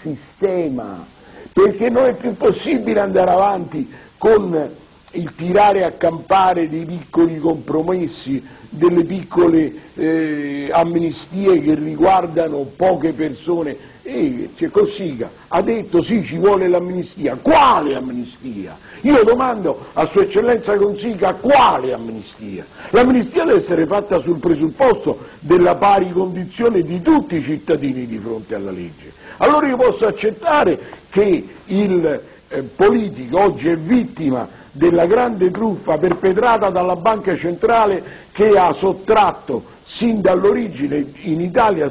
sistema, perché non è più possibile andare avanti con il tirare a campare dei piccoli compromessi, delle piccole amnistie che riguardano poche persone. Cossiga ha detto sì, ci vuole l'amnistia. Quale amnistia? Io domando a Sua Eccellenza Cossiga quale amnistia? L'amnistia deve essere fatta sul presupposto della pari condizione di tutti i cittadini di fronte alla legge. Allora io posso accettare che il politico oggi è vittima della grande truffa perpetrata dalla Banca Centrale, che ha sottratto sin dall'origine in Italia,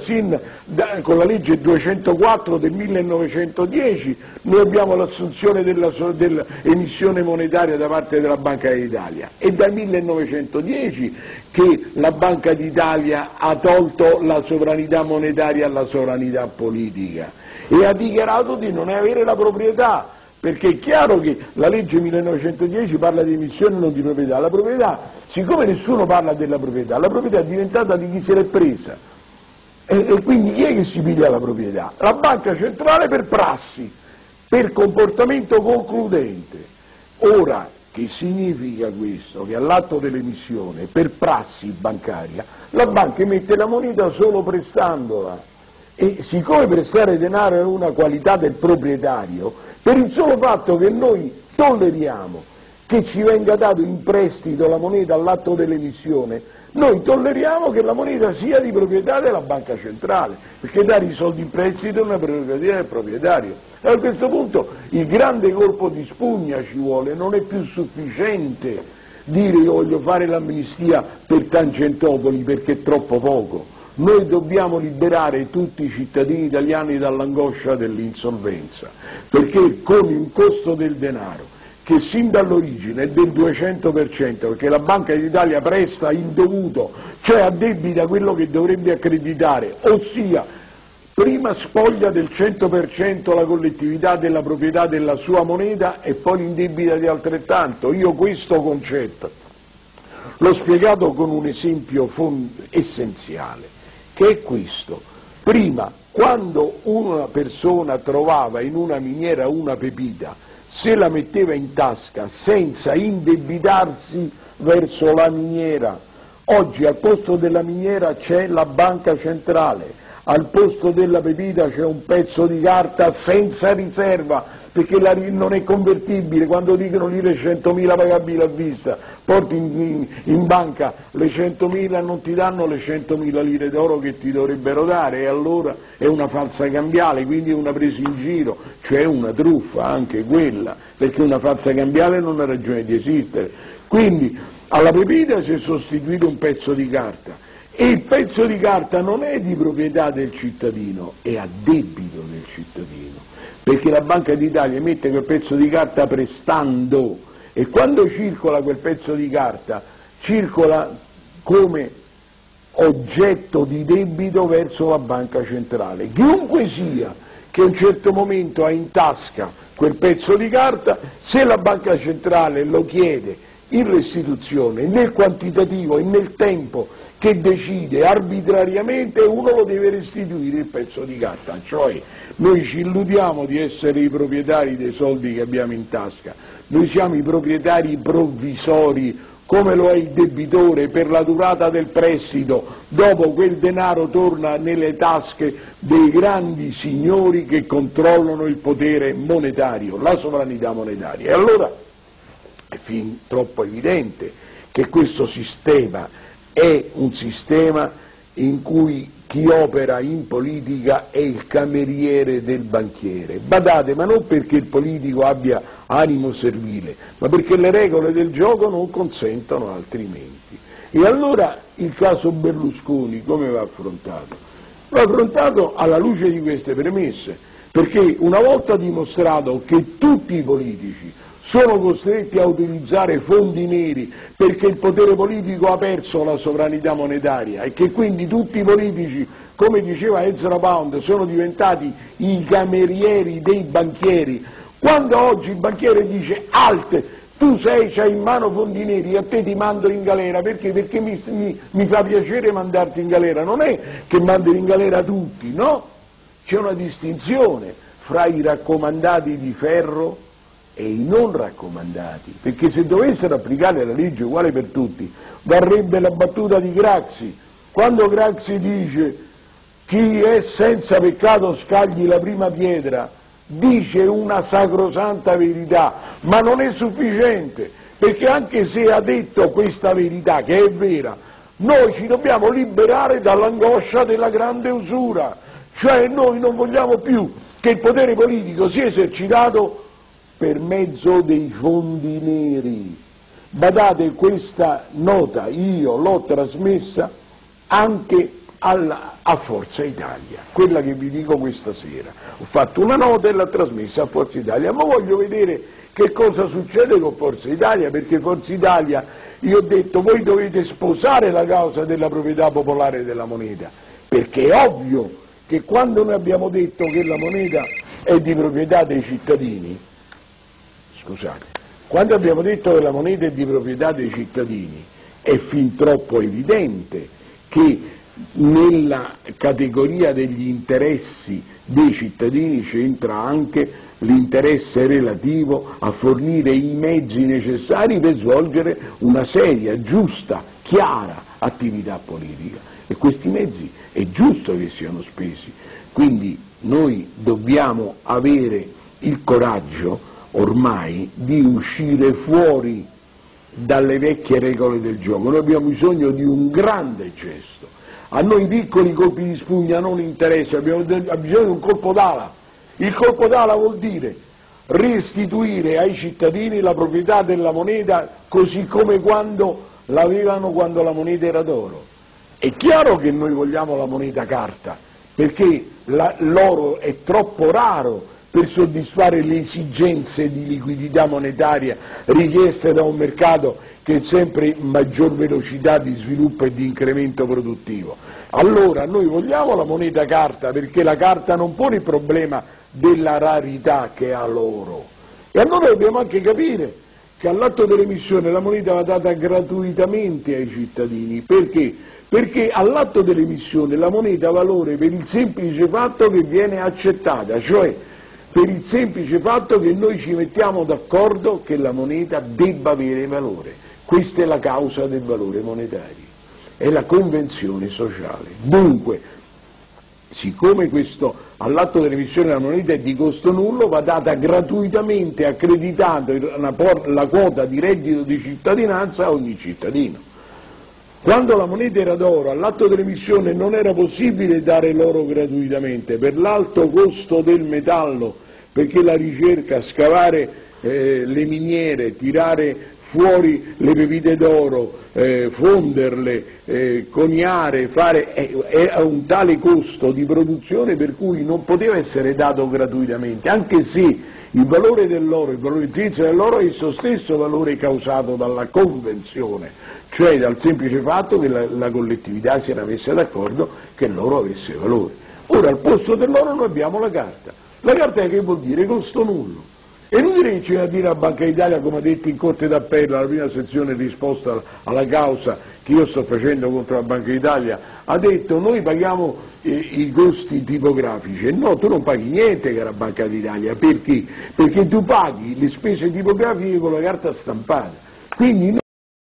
con la legge 204 del 1910, noi abbiamo l'assunzione dell'emissione monetaria da parte della Banca d'Italia. È dal 1910 che la Banca d'Italia ha tolto la sovranità monetaria alla sovranità politica e ha dichiarato di non avere la proprietà, perché è chiaro che la legge 1910 parla di emissione e non di proprietà. La proprietà, siccome nessuno parla della proprietà, la proprietà è diventata di chi se l'è presa, e quindi chi è che si piglia la proprietà? La Banca Centrale per prassi, per comportamento concludente. Ora, che significa questo? Che all'atto dell'emissione, per prassi bancaria, la banca emette la moneta solo prestandola, e siccome prestare denaro è una qualità del proprietario, per il solo fatto che noi tolleriamo che ci venga dato in prestito la moneta all'atto dell'emissione, noi tolleriamo che la moneta sia di proprietà della Banca Centrale, perché dare i soldi in prestito è una prerogativa del proprietario. E a questo punto il grande colpo di spugna ci vuole, non è più sufficiente dire io voglio fare l'amnistia per Tangentopoli perché è troppo poco. Noi dobbiamo liberare tutti i cittadini italiani dall'angoscia dell'insolvenza, perché con il costo del denaro, che sin dall'origine è del 200%, perché la Banca d'Italia presta il dovuto, cioè addebita quello che dovrebbe accreditare, ossia prima spoglia del 100% la collettività della proprietà della sua moneta e poi l'indebita di altrettanto. Io questo concetto l'ho spiegato con un esempio essenziale, che è questo. Prima, quando una persona trovava in una miniera una pepita, se la metteva in tasca senza indebitarsi verso la miniera. Oggi al posto della miniera c'è la Banca Centrale, al posto della pepita c'è un pezzo di carta senza riserva, perché non è convertibile. Quando dicono lire 100.000 pagabili a vista, porti in banca le 100.000, non ti danno le 100.000 lire d'oro che ti dovrebbero dare, e allora è una falsa cambiale, quindi è una presa in giro, cioè una truffa anche quella, perché una falsa cambiale non ha ragione di esistere. Quindi alla pepita si è sostituito un pezzo di carta, e il pezzo di carta non è di proprietà del cittadino, è a debito del cittadino, perché la Banca d'Italia emette quel pezzo di carta prestando, e quando circola quel pezzo di carta circola come oggetto di debito verso la Banca Centrale. Chiunque sia che a un certo momento ha in tasca quel pezzo di carta, se la Banca Centrale lo chiede in restituzione nel quantitativo e nel tempo che decide arbitrariamente, uno lo deve restituire il pezzo di carta. Cioè noi ci illudiamo di essere i proprietari dei soldi che abbiamo in tasca, noi siamo i proprietari provvisori, come lo è il debitore per la durata del prestito. Dopo quel denaro torna nelle tasche dei grandi signori che controllano il potere monetario, la sovranità monetaria. E allora è fin troppo evidente che questo sistema è un sistema in cui chi opera in politica è il cameriere del banchiere. Badate, ma non perché il politico abbia animo servile, ma perché le regole del gioco non consentono altrimenti. E allora il caso Berlusconi come va affrontato? Va affrontato alla luce di queste premesse, perché una volta dimostrato che tutti i politici sono costretti a utilizzare fondi neri perché il potere politico ha perso la sovranità monetaria, e che quindi tutti i politici, come diceva Ezra Pound, sono diventati i camerieri dei banchieri. Quando oggi il banchiere dice alt, tu c'hai in mano fondi neri, a te ti mando in galera, perché mi fa piacere mandarti in galera, non è che mando in galera tutti, no? c'è una distinzione fra i raccomandati di ferro e i non raccomandati, perché se dovessero applicare la legge uguale per tutti, varrebbe la battuta di Craxi, quando Craxi dice chi è senza peccato scagli la prima pietra, dice una sacrosanta verità, ma non è sufficiente, perché anche se ha detto questa verità, che è vera, noi ci dobbiamo liberare dall'angoscia della grande usura, cioè noi non vogliamo più che il potere politico sia esercitato per mezzo dei fondi neri. Badate, questa nota io l'ho trasmessa anche a Forza Italia, quella che vi dico questa sera. Ho fatto una nota e l'ho trasmessa a Forza Italia, ma voglio vedere che cosa succede con Forza Italia, perché Forza Italia, io ho detto, voi dovete sposare la causa della proprietà popolare della moneta, perché è ovvio che quando noi abbiamo detto che la moneta è di proprietà dei cittadini, quando abbiamo detto che la moneta è di proprietà dei cittadini, è fin troppo evidente che nella categoria degli interessi dei cittadini c'entra anche l'interesse relativo a fornire i mezzi necessari per svolgere una seria, giusta, chiara attività politica, e questi mezzi è giusto che siano spesi. Quindi noi dobbiamo avere il coraggio ormai di uscire fuori dalle vecchie regole del gioco. Noi abbiamo bisogno di un grande gesto. A noi piccoli colpi di spugna non interessano, abbiamo bisogno di un colpo d'ala. Il colpo d'ala vuol dire restituire ai cittadini la proprietà della moneta così come quando l'avevano quando la moneta era d'oro. È chiaro che noi vogliamo la moneta carta, perché l'oro è troppo raro per soddisfare le esigenze di liquidità monetaria richieste da un mercato che è sempre in maggior velocità di sviluppo e di incremento produttivo. Allora noi vogliamo la moneta carta perché la carta non pone il problema della rarità che ha l'oro. E allora dobbiamo anche capire che all'atto dell'emissione la moneta va data gratuitamente ai cittadini. Perché? Perché all'atto dell'emissione la moneta ha valore per il semplice fatto che viene accettata, cioè per il semplice fatto che noi ci mettiamo d'accordo che la moneta debba avere valore. Questa è la causa del valore monetario, è la convenzione sociale. Dunque, siccome questo all'atto dell'emissione della moneta è di costo nullo, va data gratuitamente, accreditando la quota di reddito di cittadinanza a ogni cittadino. Quando la moneta era d'oro, all'atto dell'emissione non era possibile dare l'oro gratuitamente per l'alto costo del metallo, perché la ricerca, scavare le miniere, tirare fuori le pepite d'oro, fonderle, coniare, è un tale costo di produzione per cui non poteva essere dato gratuitamente, anche se il valore dell'oro, il valore intrinseco dell'oro è il suo stesso valore causato dalla convenzione, cioè dal semplice fatto che la collettività si era messa d'accordo che l'oro avesse valore. Ora al posto dell'oro noi abbiamo la carta. La carta che vuol dire? Costo nullo. È inutile che ci viene a dire a Banca d'Italia, come ha detto in Corte d'Appello, alla prima sezione in risposta alla causa che io sto facendo contro la Banca d'Italia, ha detto noi paghiamo i costi tipografici. No, tu non paghi niente, cara Banca d'Italia, perché? Perché tu paghi le spese tipografiche con la carta stampata. Quindi